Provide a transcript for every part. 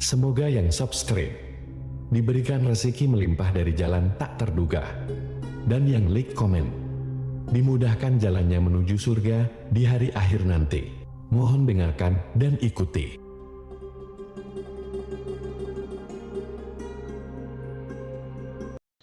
Semoga yang subscribe diberikan rezeki melimpah dari jalan tak terduga, dan yang like komen dimudahkan jalannya menuju surga di hari akhir nanti. Mohon dengarkan dan ikuti.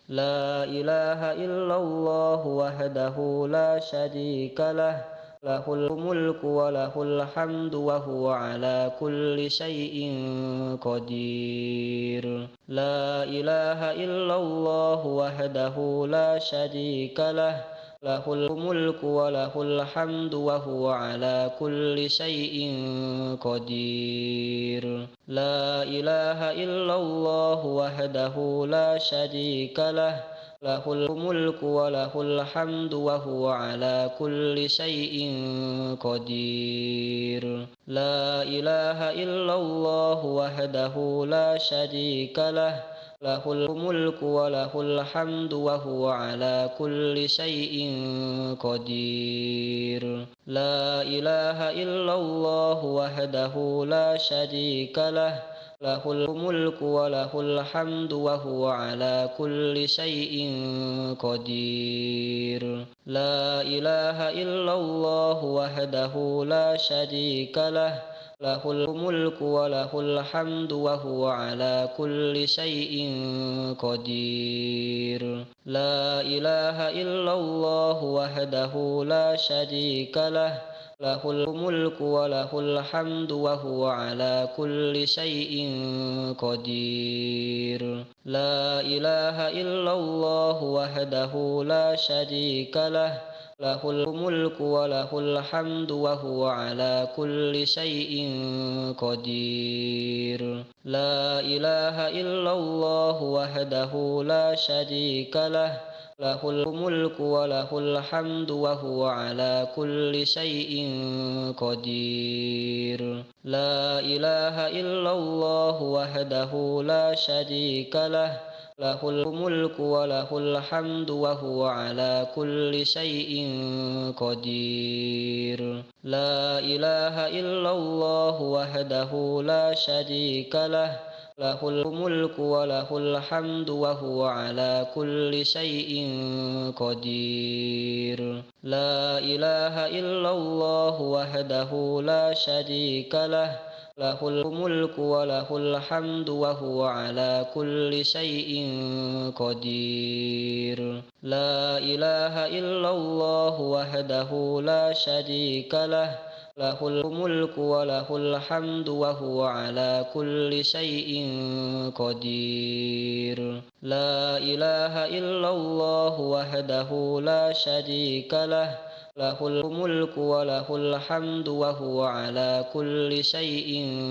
La ilaha illallah wahdahu la syarika lah, lahul mulku wa lahul hamdu wa huwa ala kulli syai'in qadir. La ilaha illallah wahdahu la syarika lah, lahul mulku wa lahul hamdu wa huwa ala kulli syai'in qadir. La ilaha illallah wahdahu la syarika lah, lahul mulku wa lahul hamdu wa huwa ala kulli syai'in qadir. La ilaha illallah wahdahu la syarika lah, lahul mulku wa lahul hamdu wa huwa ala kulli syai'in qadir. La ilaha illallah wahdahu la syarika lah, lahul mulku wa lahul hamdu wa huwa ala kulli syai'in qadir. La ilaha illallah wahdahu la syarika lah, lahul mulku wa lahul hamdu wa huwa ala kulli syai'in qadir. La ilaha illallah wahdahu la syarika lah, lahul mulku wa lahul hamdu wa huwa ala kulli syai'in qadir. La ilaha illallah wahdahu la syarika lah, lahul mulku wa lahul hamdu wa huwa ala kulli syai'in qadir. La ilaha illallah wahdahu la syarika lah, lahul mulku wa lahul hamdu wa huwa ala kulli syai'in qadir. La ilaha illallah wahdahu la syarika lah, lahul mulku wa lahul hamdu wa huwa ala kulli syai'in qadir. La ilaha illallah wahdahu la syarika lah, lahul mulku wa lahul hamdu wa huwa ala kulli syai'in qadir. La ilaha illallah wahdahu la syarika lah, lahul mulku wa lahul hamdu wa huwa ala kulli syai'in qadir. La ilaha illallah wahdahu la syarika lah, lahul mulku wa lahul hamdu wa huwa ala kulli syai'in qadir. La ilaha illallah wahdahu la syarika lah, lahul mulku wa lahul hamdu wa huwa ala kulli syai'in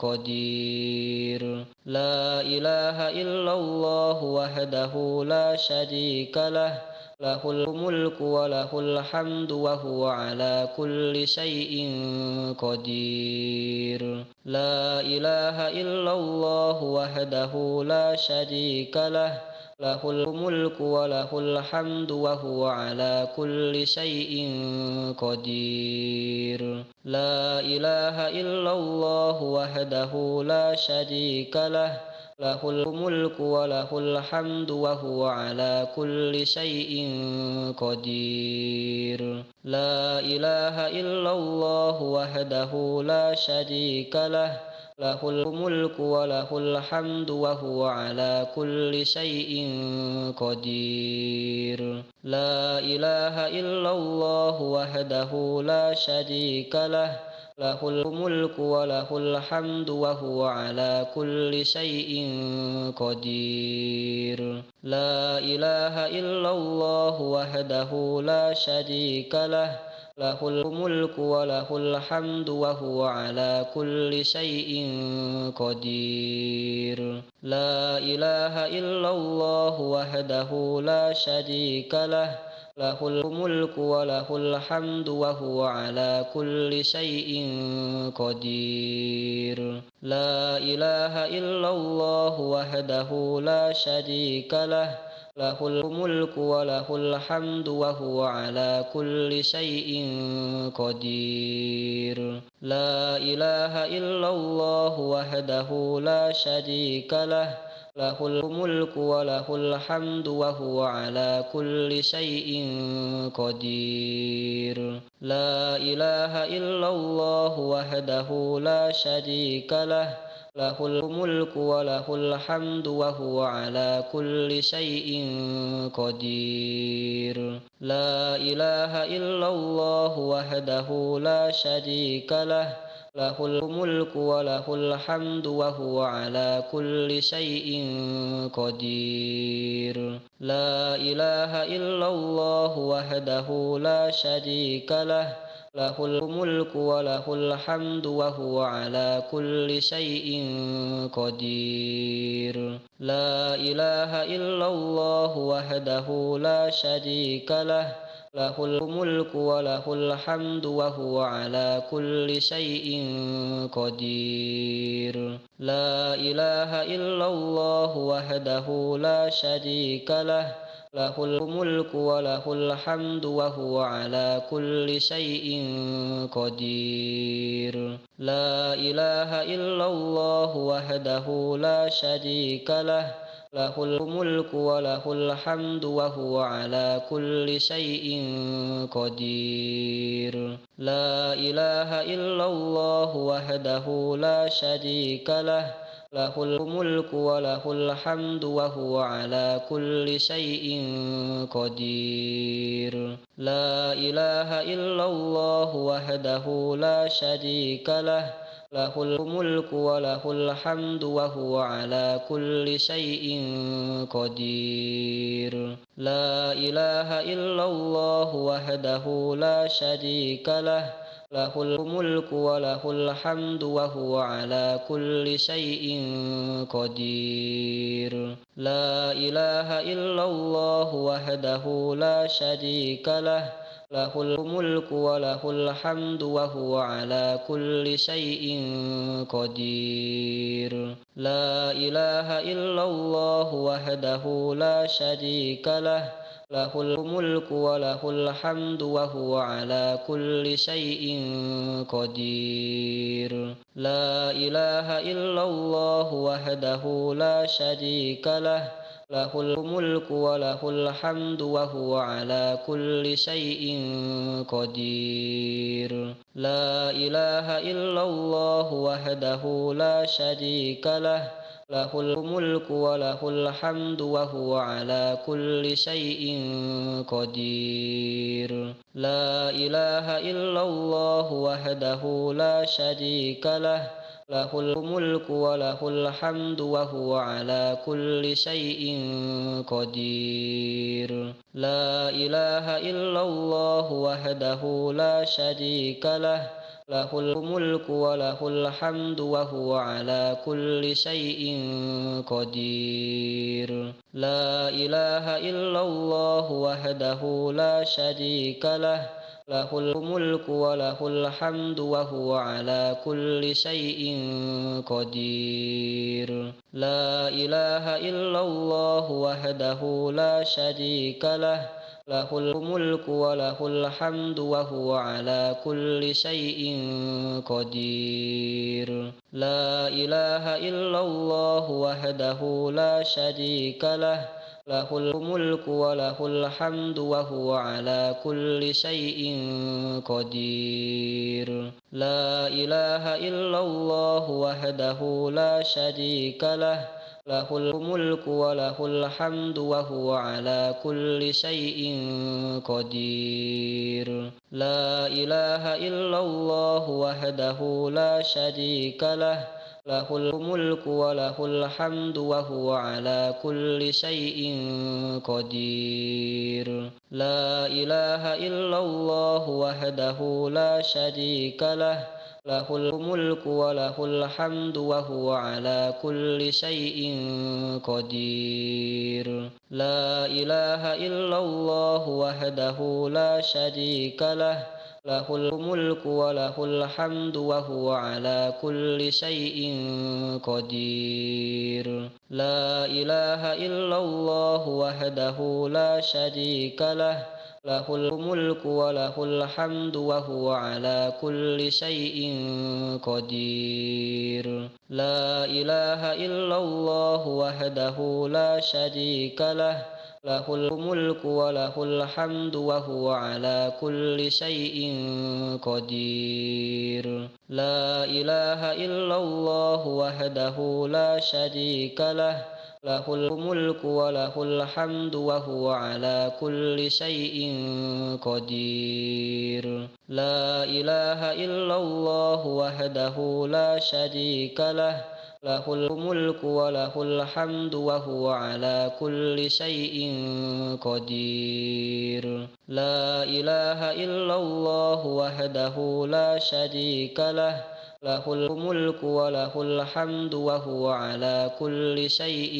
qadir. La ilaha illallah wahdahu la syarika lah, lahul mulku wa lahul hamdu wa huwa ala kulli syai'in qadir. La ilaha illallah wahdahu la syarika lah, lahul mulku wa lahul hamdu wa huwa ala kulli syai'in qadir. La ilaha illallah wahdahu la syarika lah, lahul mulku wa lahul hamdu wa huwa ala kulli syai'in qadir. La ilaha illallah wahdahu la syarika lah, lahul mulku wa lahul hamdu wa huwa ala kulli syai'in qadir. La ilaha illallah wahdahu la syarika lah, lahul mulku wa lahul hamdu wa huwa ala kulli syai'in qadir. La ilaha illallah wahdahu la syarika lah, lahul mulku wa lahul hamdu wa huwa ala kulli syai'in qadir. La ilaha illallah wahdahu la syarika lah, lahul mulku wa lahul hamdu wa huwa ala kulli syai'in qadir. La ilaha illallah wahdahu la syarika lah, lahul mulku wa lahul hamdu wa huwa ala kulli syai'in qadir. La ilaha illallah wahdahu la syarika lah, lahul mulku wa lahul hamdu wa huwa ala kulli syai'in qadir. La ilaha illallah wahdahu la syarika lah, lahul mulku wa lahul hamdu wa huwa ala kulli syai'in qadir. La ilaha illallah wahdahu la syarika lah, lahul mulku wa lahul hamdu wa huwa ala kulli syai'in qadir. La ilaha illallah wahdahu la syarika lah, lahul mulku wa lahul hamdu wa huwa ala kulli syai'in qadir. La ilaha illallah wahdahu la syarika lah, lahul mulku wa lahul hamdu wa huwa ala kulli syai'in qadir. La ilaha illallah wahdahu la syarika lah, lahul mulku wa lahul hamdu wa huwa ala kulli syai'in qadir. La ilaha illallah wahdahu la syarika lah, lahul mulku wa lahul hamdu wa huwa ala kulli syai'in qadir. La ilaha illallah wahdahu la syarika lah, lahul mulku wa lahul hamdu wa huwa ala kulli syai'in qadir. La ilaha illallah wahdahu la syarika lah, lahul mulku wa lahul hamdu wa huwa ala kulli syai'in qadir. La ilaha illallah wahdahu la syarika lah, lahul mulku wa lahul hamdu wa huwa ala kulli syai'in qadir. La ilaha illallah wahdahu la syarika lah, lahul mulku wa lahul hamdu wa huwa ala kulli syai'in qadir. La ilaha illallah wahdahu la syarika lah, lahul mulku wa lahul hamdu wa huwa ala kulli syai'in qadir. La ilaha illallah wahdahu la syarika lah, lahul mulku wa lahul hamdu wa huwa ala kulli syai'in qadir. La ilaha illallah wahdahu la syarika lah, lahul mulku wa lahul hamdu wa huwa ala kulli syai'in qadir. La ilaha illallah wahdahu la syarika lah, lahul mulku wa lahul hamdu wa huwa ala kulli syai'in qadir. La ilaha illallah wahdahu la syarika lah, lahul mulku wa lahul hamdu wa huwa ala kulli syai'in qadir. La ilaha illallah wahdahu la syarika lah, lahul mulku wa lahul hamdu wa huwa ala kulli syai'in qadir. La ilaha illallah wahdahu la syarika lah, lahul mulku wa lahul hamdu wa huwa ala kulli syai'in qadir. La ilaha illallah wahdahu la syarika lah, lahul mulku wa lahul hamdu wa huwa ala kulli syai'in qadir. La ilaha illallah wahdahu la syarika lah, lahul mulku wa lahul hamdu wa huwa ala kulli syai'in qadir. La ilaha illallah wahdahu la syarika lah, lahul mulku wa lahul hamdu wa huwa ala kulli syai'in qadir. La ilaha illallah wahdahu la syarika lah, lahul mulku wa lahul hamdu wa huwa ala kulli syai'in qadir. La ilaha illallah wahdahu la syarika lah, له الملك وله الحمد وهو على كل شيء قدير لا إله إلا الله وحده لا شريك له له الملك وله الحمد وهو على كل شيء قدير لا إله إلا الله وحده لا شريك له له الملك وله الحمد وهو على كل شيء قدير لا إله إلا الله وحده لا شريك له له الملك وله الحمد وهو على كل شيء قدير لا إله إلا الله وحده لا شريك له له الملك وله الحمد وهو على كل شيء قدير لا إله إلا الله وحده لا شريك له له الملك وله الحمد وهو على كل شيء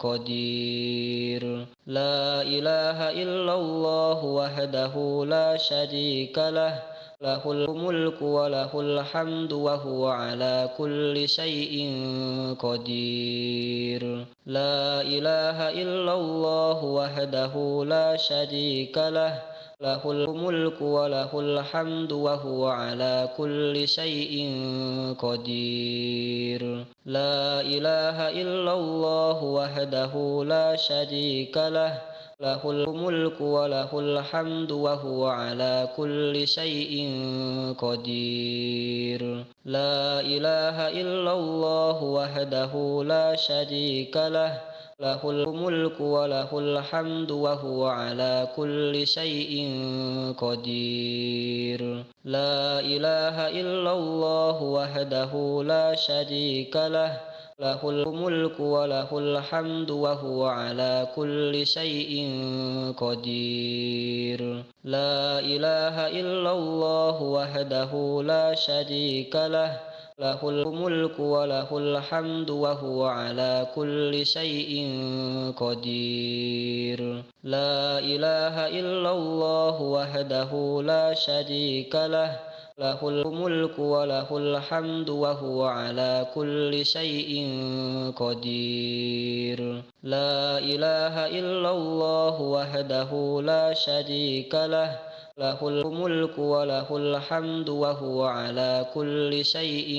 قدير لا إله إلا الله وحده لا شريك له له الملك وله الحمد وهو على كل شيء قدير لا إله إلا الله وحده لا شريك له له الملك وله الحمد وهو على كل شيء قدير لا إله إلا الله وحده لا شريك له له الملك وله الحمد وهو على كل شيء قدير لا إله إلا الله وحده لا شريك له له الملك وله الحمد وهو على كل شيء قدير لا إله إلا الله وحده لا شريك له له الملك وله الحمد وهو على كل شيء قدير لا إله إلا الله وحده لا شريك له له الملك وله الحمد وهو على كل شيء قدير لا إله إلا الله وحده لا شريك له له الملك وله الحمد وهو على كل شيء قدير لا إله إلا الله وحده لا شريك له له الملك وله الحمد وهو على كل شيء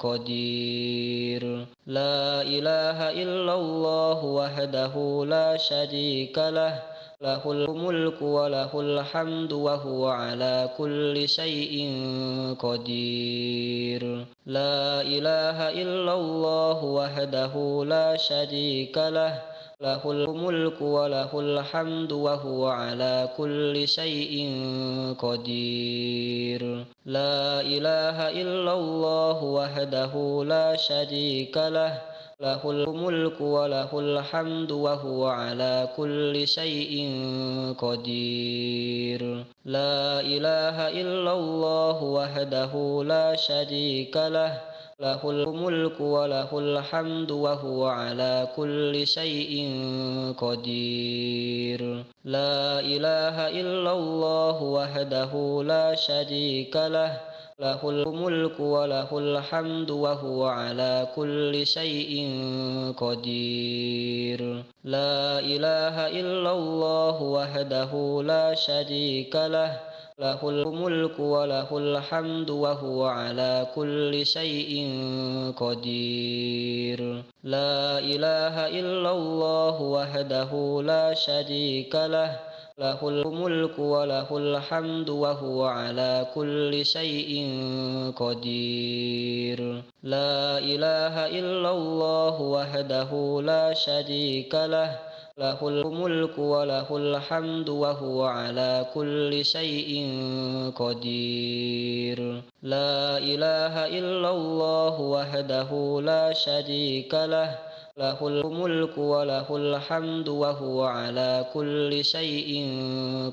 قدير لا إله إلا الله وحده لا شريك له له الملك وله الحمد وهو على كل شيء قدير لا إله إلا الله وحده لا شريك له له الملك وله الحمد وهو على كل شيء قدير لا إله إلا الله وحده لا شريك له له الملك وله الحمد وهو على كل شيء قدير لا إله إلا الله وحده لا شريك له له الملك وله الحمد وهو على كل شيء قدير لا إله إلا الله وحده لا شريك له له الملك وله الحمد وهو على كل شيء قدير لا إله إلا الله وحده لا شريك له له الملك وله الحمد وهو على كل شيء قدير لا إله إلا الله وحده لا شريك له له الملك وله الحمد وهو على كل شيء قدير لا إله إلا الله وحده لا شريك له له الملك وله الحمد وهو على كل شيء قدير لا إله إلا الله وحده لا شريك له له الملك وله الحمد وهو على كل شيء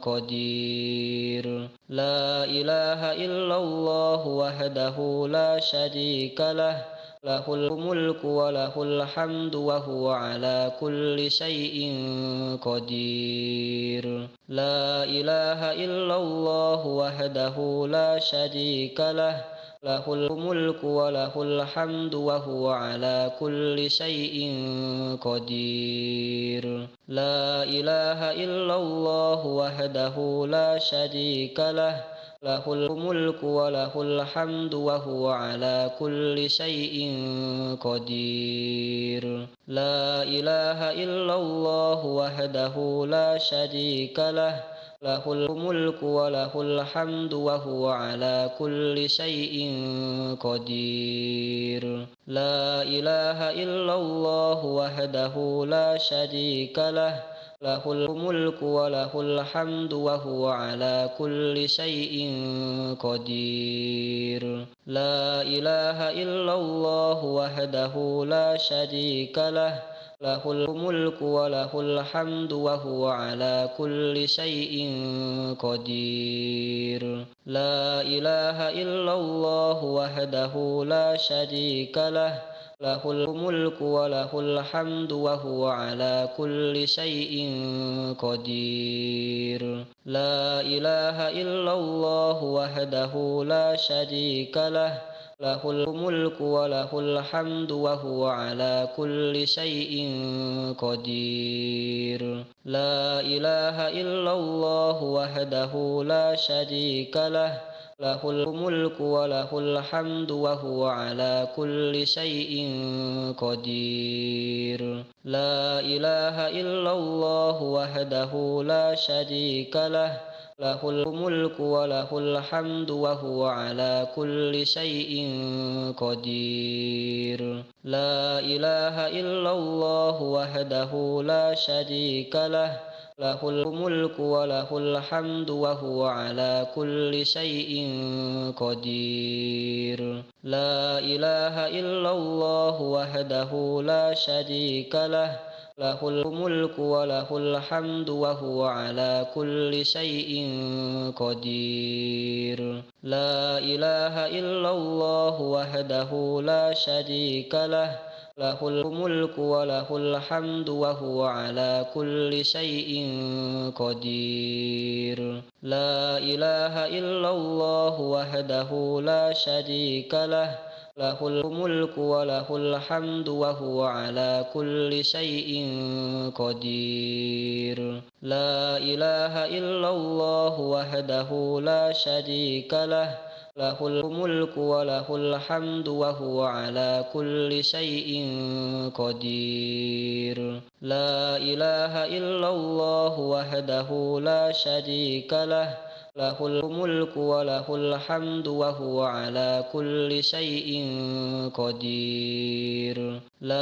قدير لا إله إلا الله وحده لا شريك له lahul mulku wa lahul hamdu wa huwa ala kulli syai'in qadir. La ilaha illallah wahdahu la syarika lah, lahul mulku wa lahul hamdu wa huwa ala kulli syai'in qadir. La ilaha illallah wahdahu la syarika lah, lahul mulku wa lahul hamdu wa huwa ala kulli syai'in qadir. La ilaha illallah wahdahu la syarika lah, lahul mulku wa lahul hamdu wa huwa ala kulli syai'in qadir. La ilaha illallah wahdahu la syarika lah, lahul mulku wa lahul hamdu wa huwa ala kulli syai'in qadir. La ilaha illallah wahdahu la syarika lah, lahul mulku wa lahul hamdu wa huwa ala kulli syai'in qadir. La ilaha illallah wahdahu la syarika lah, lahul mulku wa lahul hamdu wa huwa ala kulli syai'in qadir. La ilaha illallah wahdahu la syarika lah, lahul mulku wa lahul hamdu wa huwa ala kulli syai'in qadir. La ilaha illallah wahdahu la syarika lah, lahul mulku wa lahul hamdu wa huwa ala kulli syai'in qadir. La ilaha illallah wahdahu la syarika lah, lahul mulku wa lahul hamdu wa huwa ala kulli syai'in qadir. La ilaha illallah wahdahu la syarika lah, lahul mulku wa lahul hamdu wa huwa ala kulli syai'in qadir. La ilaha illallah wahdahu la syarika lah, lahul mulku wa lahul hamdu wa huwa ala kulli syai'in qadir. La ilaha illallah wahdahu la syarika lah, lahul mulku wa lahul hamdu wa huwa ala kulli syai'in qadir. La ilaha illallah wahdahu la syarika lah, lahul mulku wa lahul hamdu wa huwa ala kulli syai'in qadir. La ilaha illallah wahdahu la syarika lah, lahul mulku wa lahul hamdu wa huwa ala kulli syai'in qadir. La ilaha illallah wahdahu la syarika lah, lahul mulku wa lahul hamdu wa huwa ala kulli syai'in qadir.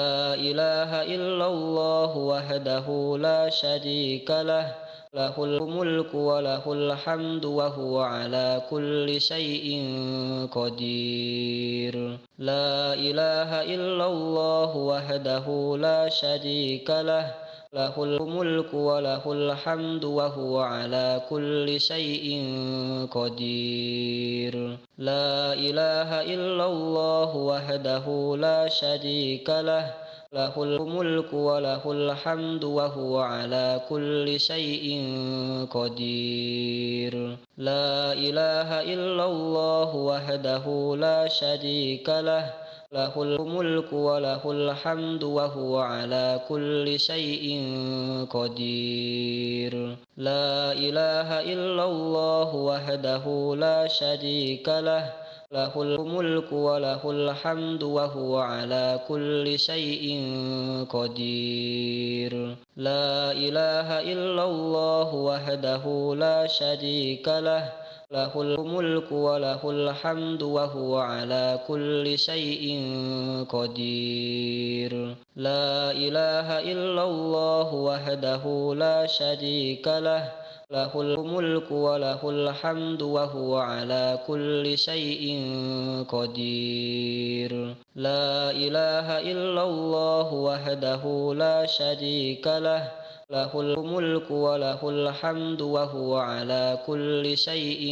La ilaha illallah wahdahu la syarika lah, lahul mulku wa lahul hamdu wa huwa ala kulli syai'in qadir. La ilaha illallah wahdahu la syarika lah, lahul mulku wa lahul hamdu wa huwa ala kulli syai'in qadir. La ilaha illallah wahdahu la syarika lah, lahul mulku wa lahul hamdu wa huwa ala kulli syai'in qadir. La ilaha illallah wahdahu la syarika lah, lahul mulku wa lahul hamdu wa huwa ala kulli syai'in qadir. La ilaha illallah wahdahu la syarika lah, lahul mulku wa lahul hamdu wa huwa ala kulli syai'in qadir. La ilaha illallah wahdahu la syarika lah, lahul mulku wa lahul hamdu wa huwa ala kulli syai'in qadir. La ilaha illallah wahdahu la syarika lah, lahul mulku wa lahul hamdu wa huwa ala kulli syai'in qadir. La ilaha illallah wahdahu la syarika lah, له الملك وله الحمد وهو على كل شيء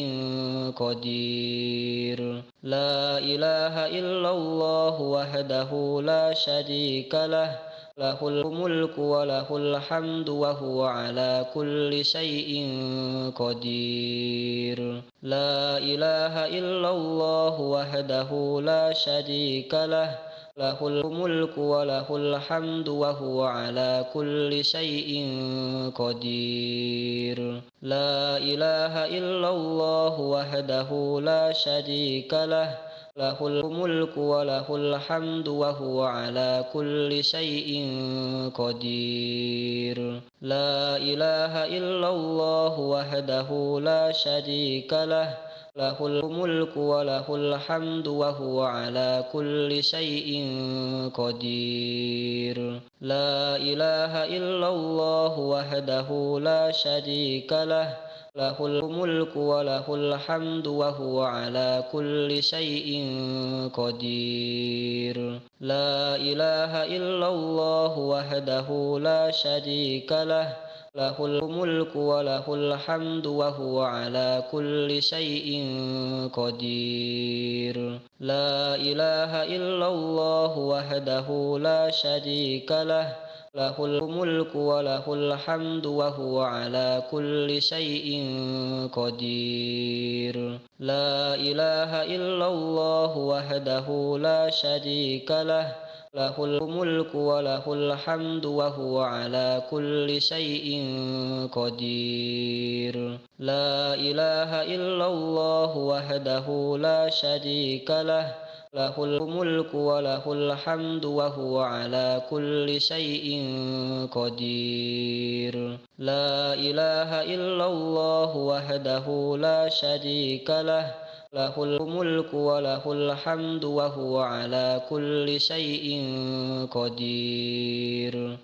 قدير لا إله إلا الله وحده لا شريك له له الملك وله الحمد وهو على كل شيء قدير لا إله إلا الله وحده لا شريك له له الملك وله الحمد وهو على كل شيء قدير لا إله إلا الله وحده لا شريك له له الملك وله الحمد وهو على كل شيء قدير لا إله إلا الله وحده لا شريك له له الملك وله الحمد وهو على كل شيء قدير لا إله إلا الله وحده لا شريك له له الملك وله الحمد وهو على كل شيء قدير لا إله إلا الله وحده لا شريك له له الملك وله الحمد وهو على كل شيء قدير لا إله إلا الله وحده لا شريك له له الملك وله الحمد وهو على كل شيء قدير لا إله إلا الله وحده لا شريك له له الملك وله الحمد وهو على كل شيء قدير لا إله إلا الله وحده لا شريك له له الملك وله الحمد وهو على كل شيء قدير لا إله إلا الله وحده لا شريك له له الملك وله الحمد وهو على كل شيء قدير